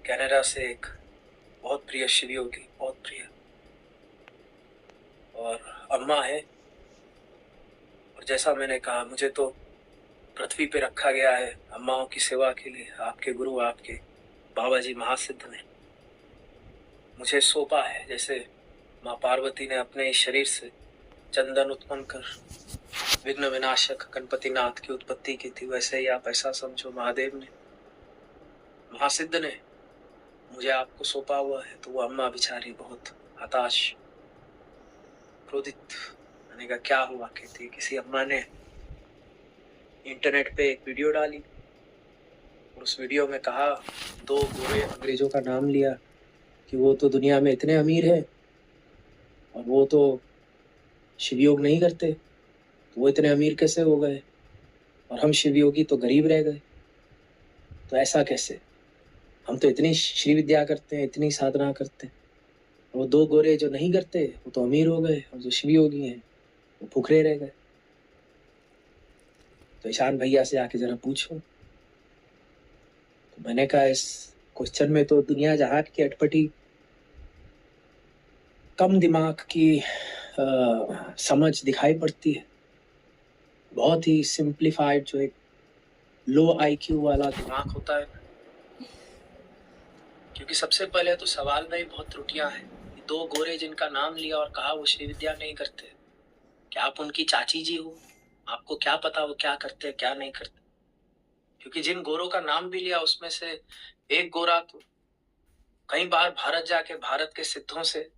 Canada से एक बहुत प्रिय शिव योगी, बहुत प्रिय, और अम्मा है। और जैसा मैंने कहा, मुझे तो पृथ्वी पे रखा गया है अम्माओं की सेवा के लिए। आपके गुरु, आपके बाबा जी महासिद्ध ने मुझे सौंपा है। जैसे माँ पार्वती ने अपने इस शरीर से चंदन उत्पन्न कर विघ्न विनाशक गणपति नाथ की उत्पत्ति की थी, वैसे ही आप ऐसा समझो महादेव ने, महासिद्ध ने मुझे आपको सौंपा हुआ है। तो वो अम्मा बेचारी बहुत हताश, क्रोधित, मैंने कहा क्या हुआ? कहती किसी अम्मा ने इंटरनेट पे एक वीडियो डाली और उस वीडियो में कहा, दो गोरे अंग्रेजों का नाम लिया कि वो तो दुनिया में इतने अमीर है और वो तो शिवयोग नहीं करते, तो वो इतने अमीर कैसे हो गए और हम शिवयोगी तो गरीब रह गए? तो ऐसा कैसे? हम तो इतनी श्री विद्या करते हैं, इतनी साधना करते हैं, वो दो गोरे जो नहीं करते वो तो अमीर हो गए, और जो शिवयोगी हैं वो भूखे रह गए। तो ईशान भैया से आके जरा पूछो। तो मैंने कहा इस क्वेश्चन में तो दुनिया जहां की अटपटी कम दिमाग की समझ दिखाई पड़ती है। बहुत ही सिंप्लीफाइड, जो एक लो आईक्यू वाला दिमाग होता है। क्योंकि सबसे पहले तो सवाल में ही बहुत त्रुटियां हैं। दो गोरे जिनका नाम लिया और कहा वो श्री विद्या नहीं करते, क्या आप उनकी चाची जी हो? आपको क्या पता वो क्या करते हैं क्या नहीं करते? क्योंकि जिन गोरों का नाम भी लिया उसमें से एक गोरा तो कई बार भारत जाके भारत के सिद्धों से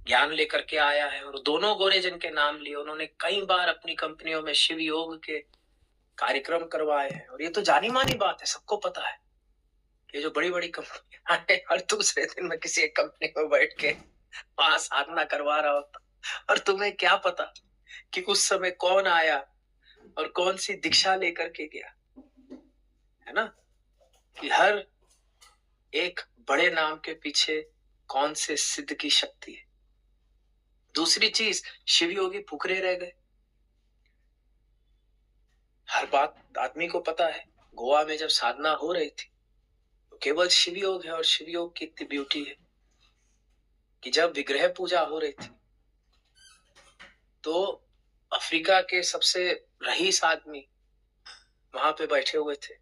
ज्ञान लेकर के आया है, और दोनों गोरे जिनके नाम लिए उन्होंने कई बार अपनी कंपनियों में शिव योग के कार्यक्रम करवाए हैं। और ये तो जानी मानी बात है, सबको पता है। ये जो बड़ी बड़ी कंपनियां हैं, हर दूसरे दिन में किसी एक कंपनी में बैठ के वहां साधना करवा रहा होता, और तुम्हें क्या पता कि उस समय कौन आया और कौन सी दीक्षा लेकर के गया, है ना? कि हर एक बड़े नाम के पीछे कौन से सिद्ध की शक्ति है। दूसरी चीज, शिव योगी फुकरे रह गए। हर बात आदमी को पता है। गोवा में जब साधना हो रही थी तो केवल शिव योग है, और शिव योग की इतनी ब्यूटी है कि जब विग्रह पूजा हो रही थी तो अफ्रीका के सबसे रईस आदमी वहां पे बैठे हुए थे।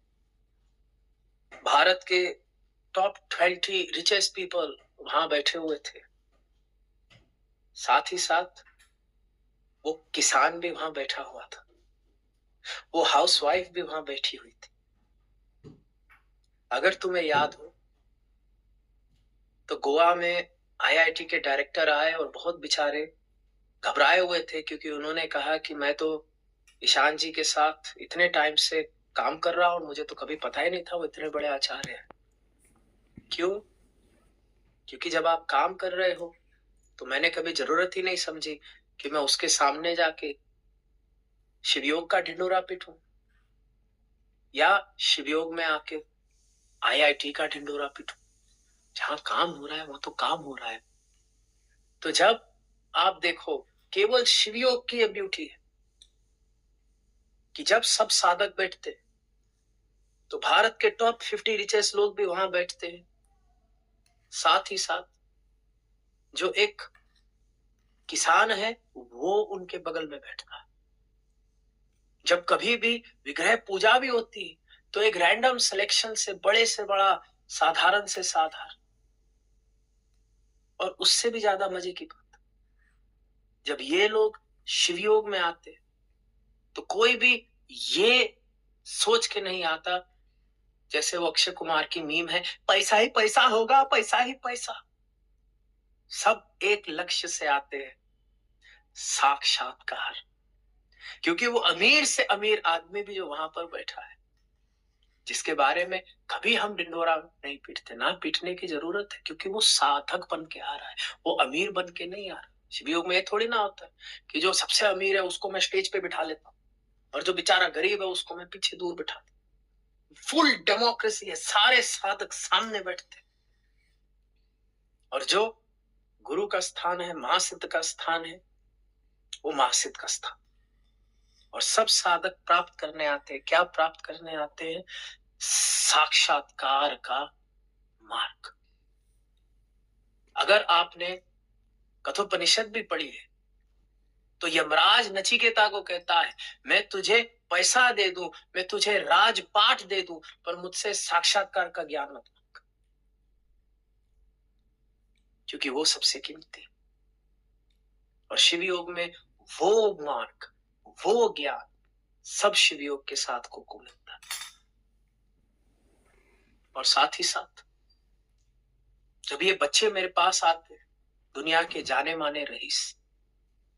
भारत के टॉप 20 रिचेस्ट पीपल वहां बैठे हुए थे। साथ ही साथ वो किसान भी वहां बैठा हुआ था, वो हाउसवाइफ भी वहां बैठी हुई थी। अगर तुम्हें याद हो तो गोवा में आईआईटी के डायरेक्टर आए और बहुत बेचारे घबराए हुए थे, क्योंकि उन्होंने कहा कि मैं तो ईशान जी के साथ इतने टाइम से काम कर रहा हूं और मुझे तो कभी पता ही नहीं था वो इतने बड़े आचार्य हैं। क्यों? क्योंकि जब आप काम कर रहे हो तो मैंने कभी जरूरत ही नहीं समझी कि मैं उसके सामने जाके शिवयोग का ढिंडोरा पीटूं, या शिवयोग में आके आईआईटी का ढिंडोरा पीटूं। जहां काम हो रहा है वहां तो काम हो रहा है। तो जब आप देखो, केवल शिवयोग की यह ब्यूटी है कि जब सब साधक बैठते तो भारत के टॉप 50 रिचेस्ट लोग भी वहां बैठते हैं। साथ ही साथ जो एक किसान है वो उनके बगल में बैठता है। जब कभी भी विग्रह पूजा भी होती है तो एक रैंडम सिलेक्शन से बड़े से बड़ा, साधारण से साधारण, और उससे भी ज्यादा मजे की बात, जब ये लोग शिवयोग में आते तो कोई भी ये सोच के नहीं आता, जैसे वो अक्षय कुमार की मीम है, पैसा ही पैसा होगा, पैसा ही पैसा। सब एक लक्ष्य से आते हैं, साक्षात्कार। क्योंकि वो अमीर से अमीर आदमी भी जो वहां पर बैठा है, जिसके बारे में कभी हम डिंडोरा नहीं पीटते, ना पीटने की जरूरत है, क्योंकि वो साधक बन के आ रहा है, वो अमीर बन के नहीं आ रहा। शिवयोग में ये थोड़ी ना होता है कि जो सबसे अमीर है उसको मैं स्टेज पे बिठा लेता हूँ और जो बेचारा गरीब है उसको मैं पीछे दूर बिठा देता। फुल डेमोक्रेसी है, सारे साधक सामने बैठते हैं। और जो गुरु का स्थान है, महासिद्ध का स्थान है, वो महासिद्ध का स्थान। और सब साधक प्राप्त करने आते हैं, क्या प्राप्त करने आते हैं? साक्षात्कार का मार्ग। अगर आपने कठोपनिषद भी पढ़ी है तो यमराज नचिकेता को कहता है, मैं तुझे पैसा दे दूं, मैं तुझे राजपाट दे दूं, पर मुझसे साक्षात्कार का ज्ञान मत मांग, क्योंकि वो सबसे कीमती। और शिव योग में वो मार्ग, वो ज्ञान सब शिव योग के साथ को मिलता है। और साथ ही साथ जब ये बच्चे मेरे पास आते, दुनिया के जाने माने रईस,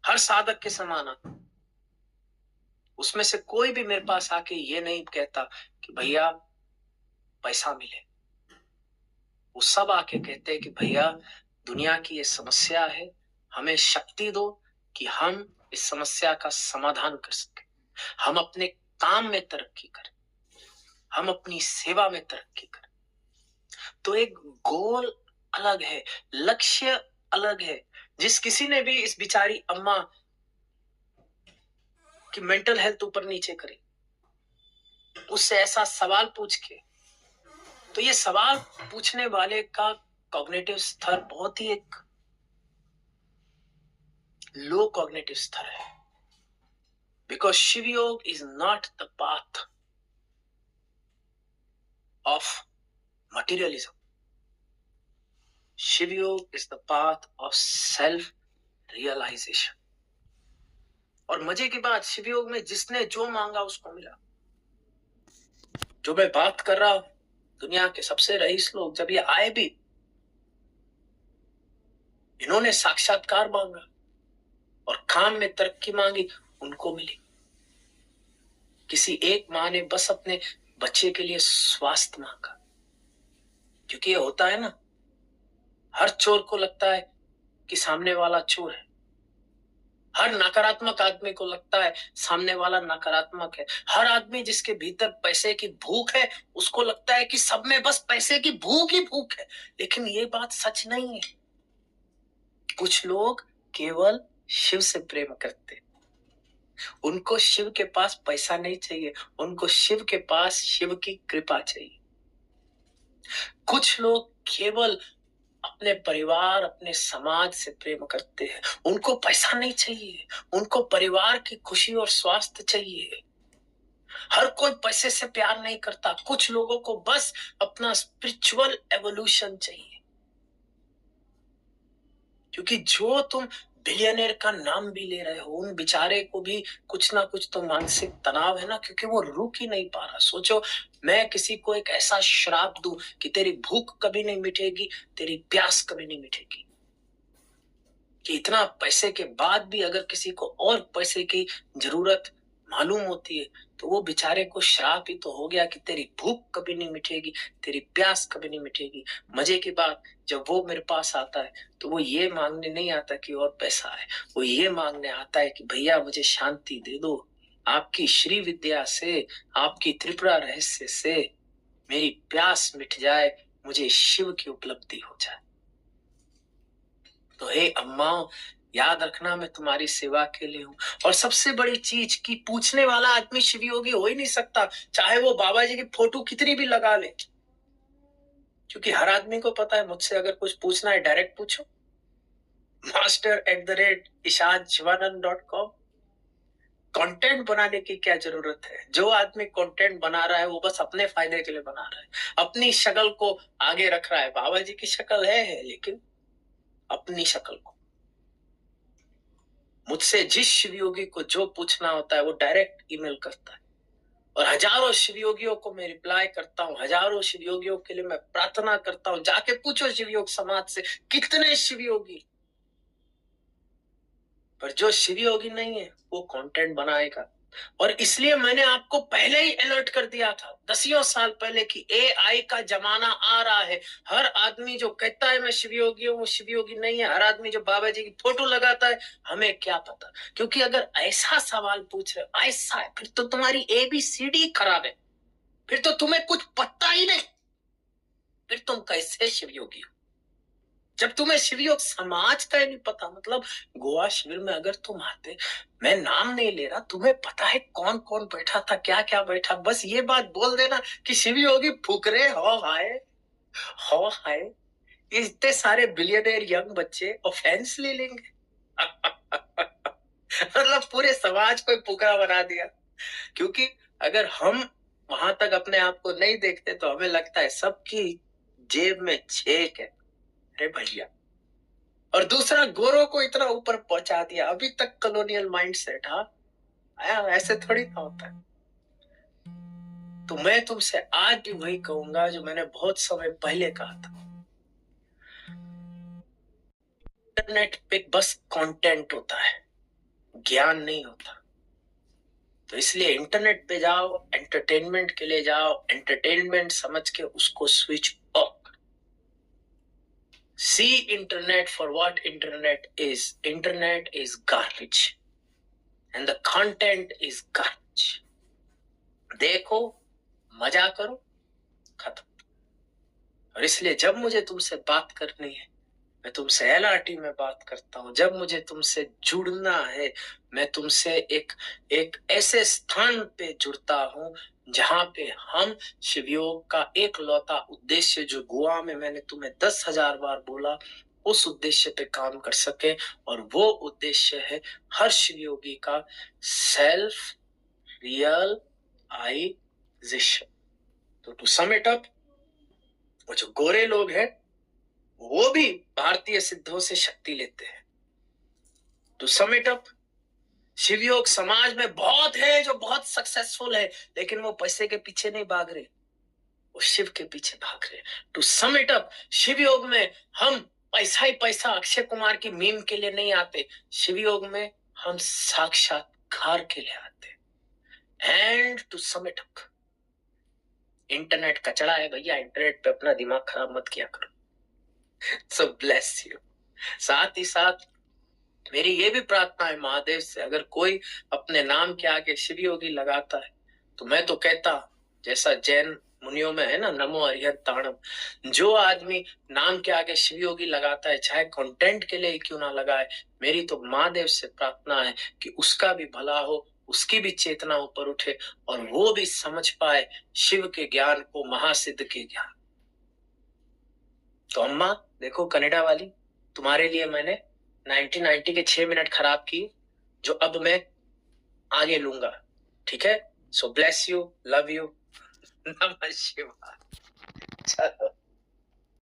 हर साधक के समान आते, उसमें से कोई भी मेरे पास आके ये नहीं कहता कि भैया पैसा मिले। वो सब आके कहते हैं कि भैया दुनिया की ये समस्या है, हमें शक्ति दो कि हम इस समस्या का समाधान कर सके, हम अपने काम में तरक्की करें, हम अपनी सेवा में तरक्की करें। तो एक गोल अलग है, लक्ष्य अलग है। जिस किसी ने भी इस बिचारी अम्मा की मेंटल हेल्थ ऊपर नीचे करी, उससे ऐसा सवाल पूछ के, तो ये सवाल पूछने वाले का कॉग्निटिव स्तर बहुत ही एक लो कॉग्निटिव स्तर है। Because Shiv Yog is not the path of materialism, Shiv Yog is the path of self realisation. और मजे की बात, शिव योग में जिसने जो मांगा उसको मिला। जो मैं बात कर रहा हूं, दुनिया के सबसे रईस लोग जब ये आए भी, इन्होंने साक्षात्कार मांगा और काम में तरक्की मांगी, उनको मिली। किसी एक माँ ने बस अपने बच्चे के लिए स्वास्थ्य मांगा, क्योंकि ये होता है ना, हर चोर को लगता है कि सामने वाला चोर है, हर नकारात्मक आदमी को लगता है सामने वाला नकारात्मक है, हर आदमी जिसके भीतर पैसे की भूख है उसको लगता है कि सब में बस पैसे की भूख ही भूख है। लेकिन ये बात सच नहीं है। कुछ लोग केवल शिव से प्रेम करते, उनको शिव के पास पैसा नहीं चाहिए, उनको शिव के पास शिव की कृपा चाहिए। कुछ लोग केवल अपने परिवार, अपने समाज से प्रेम करते हैं, उनको पैसा नहीं चाहिए, उनको परिवार की खुशी और स्वास्थ्य चाहिए। हर कोई पैसे से प्यार नहीं करता, कुछ लोगों को बस अपना स्पिरिचुअल एवोल्यूशन चाहिए। क्योंकि जो तुम बिलियनर का नाम भी ले रहे हो, उन बेचारे को भी कुछ ना कुछ तो मानसिक तनाव है ना, क्योंकि वो रुक ही नहीं पा रहा। सोचो, मैं किसी को एक ऐसा श्राप दूं कि तेरी भूख कभी नहीं मिटेगी, तेरी प्यास कभी नहीं मिटेगी, कि इतना पैसे के बाद भी अगर किसी को और पैसे की जरूरत मालूम होती है तो वो बेचारे को श्राप ही तो हो गया कि तेरी भूख कभी नहीं मिटेगी, तेरी प्यास कभी नहीं मिटेगी। मजे की बात, जब वो मेरे पास आता है तो वो ये मांगने नहीं आता कि और पैसा है, वो ये मांगने आता है कि भैया मुझे शांति दे दो, आपकी श्री विद्या से, आपकी त्रिपुरा रहस्य से मेरी प्यास मिट जाए, मुझे शिव की उपलब्धि हो जाए। तो हे अम्मा, याद रखना मैं तुम्हारी सेवा के लिए हूँ। और सबसे बड़ी चीज कि पूछने वाला आदमी शिव योगी हो ही नहीं सकता, चाहे वो बाबा जी की फोटो कितनी भी लगा ले, क्योंकि हर आदमी को पता है मुझसे अगर कुछ पूछना है डायरेक्ट पूछो, master@ishanshivanand.com। कंटेंट बनाने की क्या जरूरत है? जो आदमी कंटेंट बना रहा है वो बस अपने फायदे के लिए बना रहा है, अपनी शक्ल को आगे रख रहा है। बाबा जी की शक्ल है लेकिन अपनी शक्ल को। मुझसे जिस शिव योगी को जो पूछना होता है वो डायरेक्ट ईमेल करता है, और हजारों शिव योगियों को मैं रिप्लाई करता हूँ, हजारों शिव योगियों के लिए मैं प्रार्थना करता हूँ। जाके पूछो शिव योग समाज से कितने शिव योगी, पर जो शिव योगी नहीं है वो कंटेंट बनाएगा। और इसलिए मैंने आपको पहले ही अलर्ट कर दिया था 10 साल पहले कि AI का जमाना आ रहा है। हर आदमी जो कहता है मैं शिव योगी हूँ, वो शिव योगी नहीं है। हर आदमी जो बाबा जी की फोटो लगाता है, हमें क्या पता। क्योंकि अगर ऐसा सवाल पूछ रहे हो, ऐसा है, फिर तो तुम्हारी ABCD खराब है, फिर तो तुम्हें कुछ पता ही नहीं, फिर तुम कैसे शिव योगी हो जब तुम्हें शिव योग समाज का ही नहीं पता। मतलब गोवा शिविर में अगर तुम आते, मैं नाम नहीं ले रहा, तुम्हें पता है कौन कौन बैठा था, क्या क्या बैठा, बस ये बात बोल देना कि शिव योगी फुकरे हो हाय, हाँ है, इतने सारे बिलियनर यंग बच्चे ऑफेंस ले लेंगे। मतलब पूरे समाज को पुकरा बना दिया। क्योंकि अगर हम वहां तक अपने आप को नहीं देखते तो हमें लगता है सबकी जेब में छेक है। अरे भैया, और दूसरा गोरों को इतना ऊपर पहुंचा दिया। अभी तक कॉलोनियल माइंडसेट। हाँ, ऐसे थोड़ी ना होता है। तो मैं तुमसे आज भी वही कहूंगा जो मैंने बहुत समय पहले कहा था। इंटरनेट पे बस कंटेंट होता है, ज्ञान नहीं होता। तो इसलिए इंटरनेट पे जाओ, एंटरटेनमेंट के लिए जाओ, एंटरटेनमेंट समझ के उसको switch off. See internet for what internet is. Internet is garbage. And the content is garbage. देखो, मजा करो, खत्म। और इसलिए जब मुझे तुमसे बात करनी है, मैं तुमसे एलआरटी में बात करता हूं। जब मुझे तुमसे जुड़ना है, मैं तुमसे एक ऐसे स्थान पे जुड़ता हूं जहां पे हम शिवयोग का एक लौता उद्देश्य, जो गोवा में मैंने तुम्हें 10,000 बार बोला, उस उद्देश्य पे काम कर सके। और वो उद्देश्य है हर शिवयोगी का सेल्फ रियलाइजेशन। तो टू सम इट अप, वो जो गोरे लोग हैं वो भी भारतीय सिद्धों से शक्ति लेते हैं। To sum it up, Shivyog समाज में बहुत है जो बहुत सक्सेसफुल है, लेकिन वो पैसे के पीछे नहीं भाग रहे, वो शिव के पीछे भाग रहे। To sum it up, Shivyog में हम पैसा ही पैसा अक्षय कुमार की मीम के लिए नहीं आते, शिवयोग में हम साक्षात्कार के लिए आते। And to sum it up, internet कचड़ा है भैया, इंटरनेट पे अपना दिमाग खराब मत किया करो। सो ब्लेस यू। साथ ही साथ मेरी ये भी प्रार्थना है महादेव से, अगर कोई अपने नाम के आगे शिव योगी लगाता है तो मैं तो कहता, जैसा जैन मुनियों में है ना, नमो हरिहर ताणम, जो आदमी नाम के आगे शिव योगी लगाता है, चाहे कंटेंट के लिए क्यों ना लगाए, मेरी तो महादेव से प्रार्थना है कि उसका भी भला हो, उसकी भी चेतना ऊपर उठे और वो भी समझ पाए शिव के ज्ञान को, महासिद्ध के ज्ञान। तो अम्मा देखो, कनाडा वाली, तुम्हारे लिए मैंने 1990 के 6 मिनट खराब किए, जो अब मैं आगे लूंगा। ठीक है? सो ब्लेस यू, लव यू, नमः शिवाय। चलो।